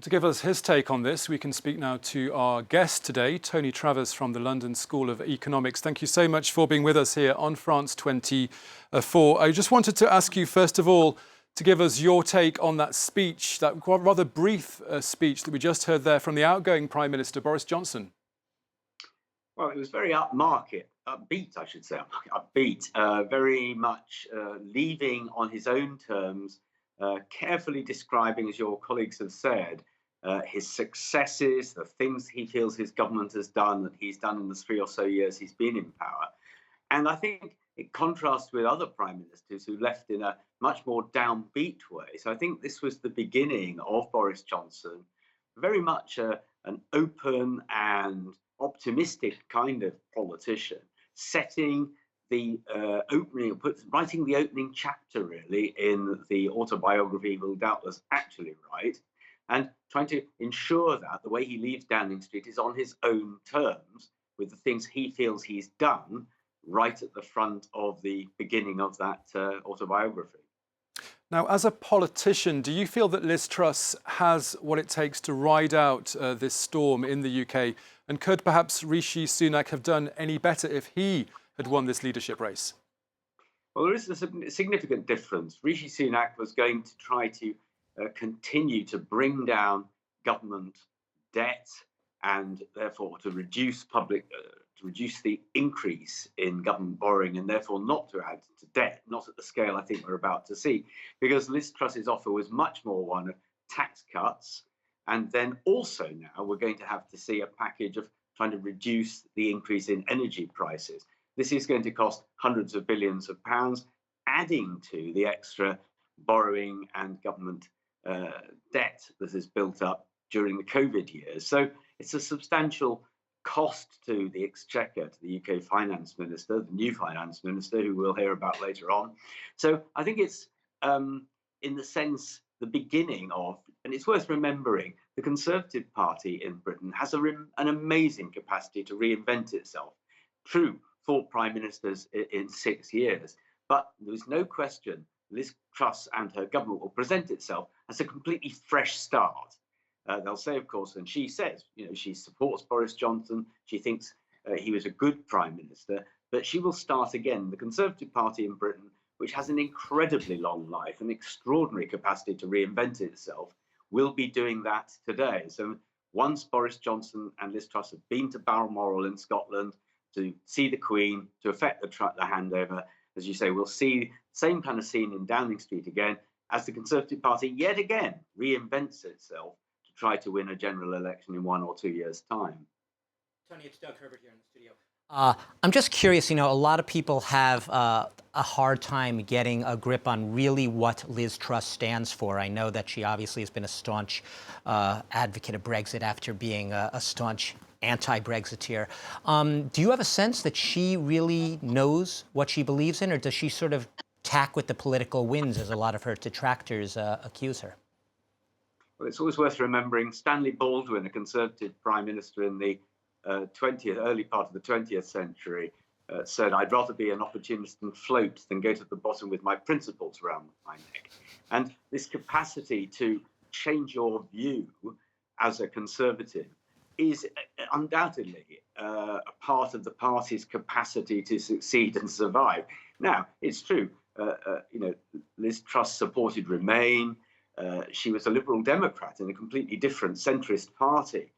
To give us his take on this, we can speak now to our guest today, Tony Travers from the London School of Economics. Thank you so much for being with us here on France 24. I just wanted to ask you, first of all, to give us your take on that speech, that rather brief speech that we just heard there from the outgoing Prime Minister, Boris Johnson. Well, it was very upbeat, I should say, very much leaving on his own terms, carefully describing, as your colleagues have said, his successes, the things he feels his government has done, that he's done in the 3 or so years he's been in power. And I think it contrasts with other prime ministers who left in a much more downbeat way. So I think this was the beginning of Boris Johnson, very much an open and optimistic kind of politician, setting the writing the opening chapter really in the autobiography he will doubtless actually write, and trying to ensure that the way he leaves Downing Street is on his own terms with the things he feels he's done right at the front of the beginning of that autobiography. Now, as a politician, do you feel that Liz Truss has what it takes to ride out this storm in the UK? And could perhaps Rishi Sunak have done any better if he had won this leadership race? Well, there is a significant difference. Rishi Sunak was going to try to continue to bring down government debt and therefore to reduce the increase in government borrowing and therefore not to add to debt, not at the scale I think we're about to see, because Liz Truss's offer was much more one of tax cuts. And then also now we're going to have to see a package of trying to reduce the increase in energy prices. This is going to cost hundreds of billions of pounds, adding to the extra borrowing and government debt that has built up during the COVID years. So it's a substantial cost to the Exchequer, to the UK Finance Minister, the new Finance Minister, who we'll hear about later on. So I think it's, in the sense, the beginning of, and it's worth remembering, the Conservative Party in Britain has an amazing capacity to reinvent itself. True, 4 prime ministers in 6 years, but there's no question Liz Truss and her government will present itself as a completely fresh start. They'll say, of course, and she says, she supports Boris Johnson. She thinks he was a good prime minister, but she will start again. The Conservative Party in Britain, which has an incredibly long life, an extraordinary capacity to reinvent itself, will be doing that today. So once Boris Johnson and Liz Truss have been to Balmoral in Scotland to see the Queen, to effect the handover, as you say, we'll see the same kind of scene in Downing Street again as the Conservative Party yet again reinvents itself to try to win a general election in 1 or 2 years' time. Tony, it's Doug Herbert here in the studio. I'm just curious, a lot of people have a hard time getting a grip on really what Liz Truss stands for. I know that she obviously has been a staunch advocate of Brexit after being a staunch anti-Brexiteer. Do you have a sense that she really knows what she believes in, or does she sort of tack with the political winds, as a lot of her detractors accuse her? Well, it's always worth remembering Stanley Baldwin, a Conservative Prime Minister in the early part of the 20th century, said, "I'd rather be an opportunist and float than go to the bottom with my principles around my neck." And this capacity to change your view as a Conservative is undoubtedly a part of the party's capacity to succeed and survive. Now, it's true, Liz Truss supported Remain. She was a Liberal Democrat in a completely different centrist party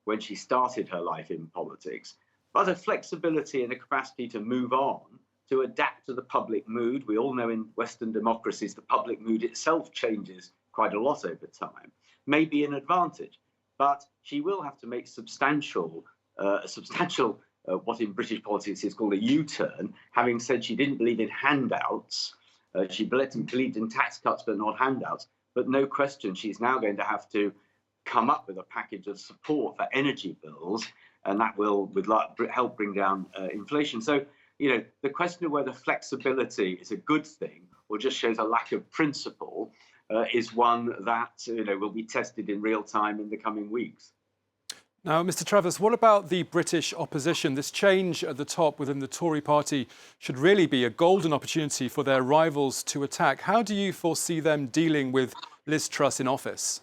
when she started her life in politics. But a flexibility and a capacity to move on, to adapt to the public mood. We all know in Western democracies, the public mood itself changes quite a lot over time, may be an advantage. But she will have to make what in British politics is called a U-turn, having said she didn't believe in handouts. She believed in tax cuts, but not handouts. But no question, she's now going to have to come up with a package of support for energy bills, and that will help bring down inflation. So, the question of whether flexibility is a good thing or just shows a lack of principle is one that will be tested in real time in the coming weeks. Now, Mr. Travers, what about the British opposition? This change at the top within the Tory party should really be a golden opportunity for their rivals to attack. How do you foresee them dealing with Liz Truss in office?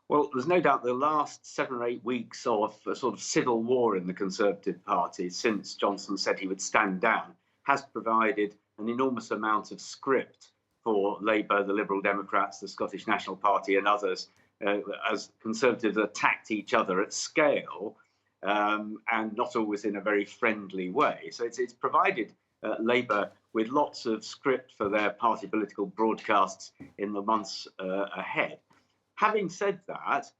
Well, there's no doubt the last 7 or 8 weeks of a sort of civil war in the Conservative Party since Johnson said he would stand down has provided an enormous amount of script for Labour, the Liberal Democrats, the Scottish National Party and others as Conservatives attacked each other at scale and not always in a very friendly way. So it's provided Labour with lots of script for their party political broadcasts in the months ahead. Having said that,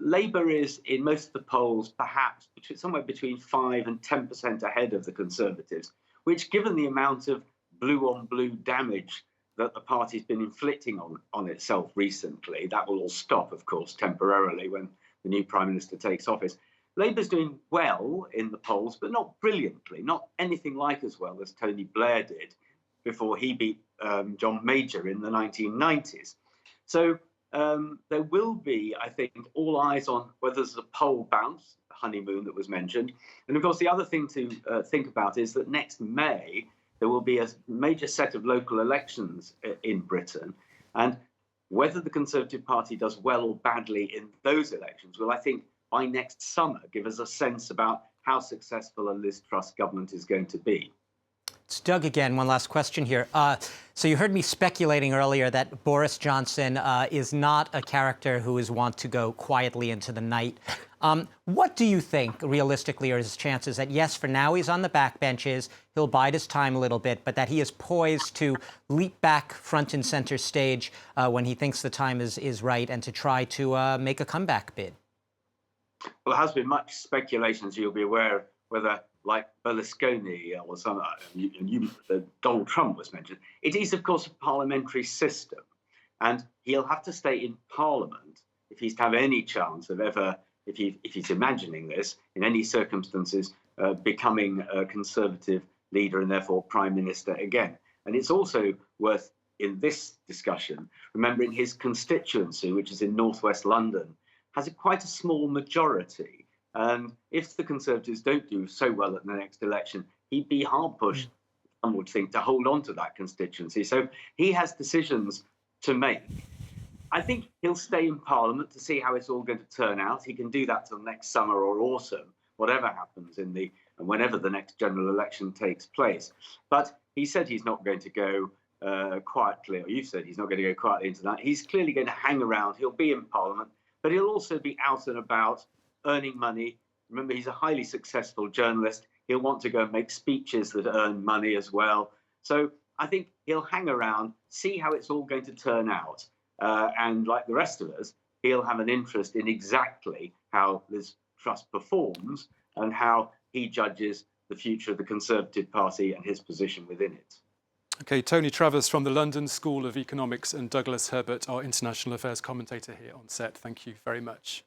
Labour is, in most of the polls, perhaps somewhere between 5 and 10% ahead of the Conservatives, which, given the amount of blue-on-blue damage that the party's been inflicting on itself recently, that will all stop, of course, temporarily when the new Prime Minister takes office. Labour's doing well in the polls, but not brilliantly, not anything like as well as Tony Blair did before he beat John Major in the 1990s. So there will be, I think, all eyes on whether there's a poll bounce, the honeymoon that was mentioned. And of course, the other thing to think about is that next May, there will be a major set of local elections in Britain. And whether the Conservative Party does well or badly in those elections will, I think, by next summer, give us a sense about how successful a Liz Truss government is going to be. It's Doug again. One last question here. So you heard me speculating earlier that Boris Johnson is not a character who is wont to go quietly into the night. What do you think, realistically, are his chances that, yes, for now he's on the backbenches, he'll bide his time a little bit, but that he is poised to leap back front and center stage when he thinks the time is right and to try to make a comeback bid? Well, there has been much speculation, as you'll be aware, whether, like Berlusconi or Donald Trump was mentioned. It is, of course, a parliamentary system, and he'll have to stay in Parliament if he's to have any chance of ever, if he's imagining this, in any circumstances, becoming a Conservative leader and therefore Prime Minister again. And it's also worth, in this discussion, remembering his constituency, which is in northwest London, has quite a small majority. And if the Conservatives don't do so well at the next election, he'd be hard pushed, one would think, to hold on to that constituency. So he has decisions to make. I think he'll stay in Parliament to see how it's all going to turn out. He can do that till next summer or autumn, whatever happens whenever the next general election takes place. But he said he's not going to go quietly, or you said he's not going to go quietly into that. He's clearly going to hang around. He'll be in Parliament, but he'll also be out and about, earning money. Remember, he's a highly successful journalist. He'll want to go and make speeches that earn money as well. So I think he'll hang around, see how it's all going to turn out. And like the rest of us, he'll have an interest in exactly how Liz Truss performs and how he judges the future of the Conservative Party and his position within it. OK, Tony Travers from the London School of Economics and Douglas Herbert, our international affairs commentator here on set. Thank you very much.